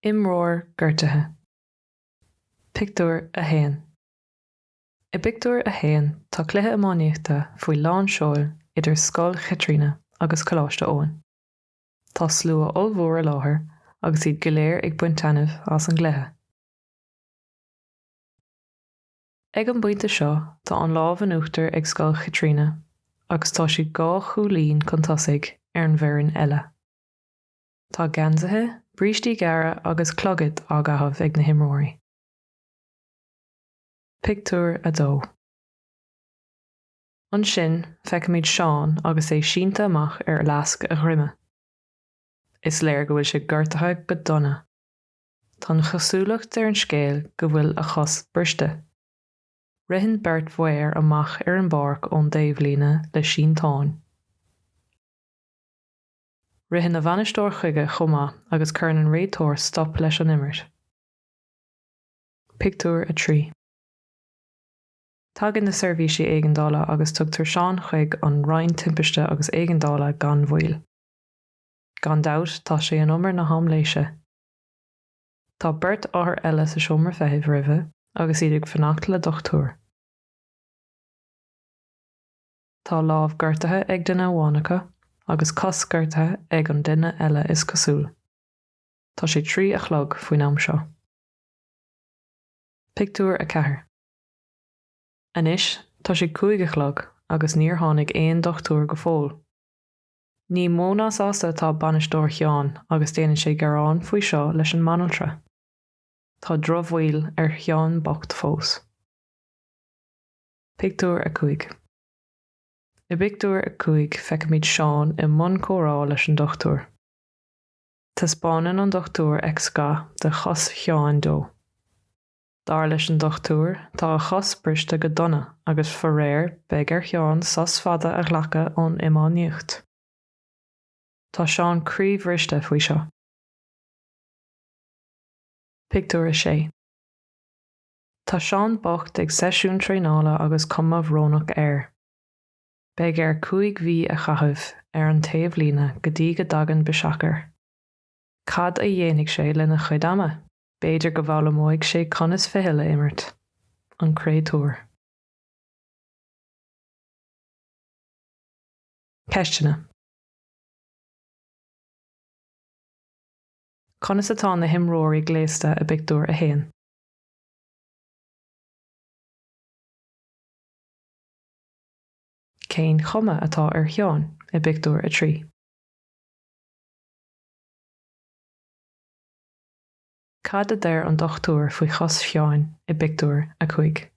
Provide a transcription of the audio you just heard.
Imreoir Gortaithe. Pictiúr a Haon. I pictiúr a Haon tá cluiche amáníochta faoi lán seoil idir scoil Chaitriona agus Coláiste Óin. Tá slua olmhór a láthair agus iad go léir ag buint tainmh as an gcluiche. Ag an buinte seo tá an lámh an uachtar ag scoil Chaitriona agus tá siad 2 chúlín chun tosaigh ar an bhfoireann eile. Tá gansaithe, brístí geara agus clogad ágaitheamh ag na himreoirí. Pictiúr a 2. Ansin feicimid Seán agus é sínta amach ar lasc aghruime. Is léir go bhfuil sé gortaithe go donna. Tá chosúlacht ar an scéal go bhfuil a chos briste. Ritheann Bert Mhaoir amach ar an barc ón daobhlíne le síntáin. Ritheann na bhainisteoir chuige chomá agus chuireann an réiteoir stop leis an imirt. Pictiúr a 3. Tagann na seirbhísí éigeandála agus tugtar Seán chuig an roinn timpiste agus éigeandála gan bhuail. Gan dabht tá sé an umar na haimléise. Tá Bert áthair eile sa seomra feitheamh roimhe agus iad ag fanacht le dochtúr. Tá lámh gortaithe ag duine amhánacha agus cos gortaithe ag an duine eile is cosúil. Tá sé 3 a chlog faoin am seo. Pictiúr a 4. Anois tá sé 5 a chlog agus níor tháinig aon dochtúr go fóil. Ní mónas ásta tá bainisteoir Cheán agus déanann sé garrán faoi seo leis an manaltra. Tá dromhhuail ar Cheán bocht fós. Pictiúr a 5. I pictiúr a 5 feicimid Seán i mbun chomhrá leis an dochtúr. Tá spáineann an dochtúr ag sca de chos Cheán dó. Dar leis an dochtúr tá a chos briste go donna agus for réir beidh ar Cheán sas fada a ghlacha ón imáníocht. Tá Seán críomh-riste faoi seo. Pictiúr a 6. Tá Seán bocht ag seisiún tréanála agus cuma bhrónach air. Beidh ar 5 mhí a chaithimh ar an taobh líne go dtí go dagan biseachar. Cad a dhéanamh sé lena chuid ama, b'fhéidir go bhfuil amóigh sé conas fiche le imirt. An créatúr. Ceistena. Conas atá na himreoirí gléasta a pictiúr a Haon. Cén chuma atá ar Cheán i pictiúr a 3. Cad a deir an dochtúr faoi chos Cheán i pictiúr a 5.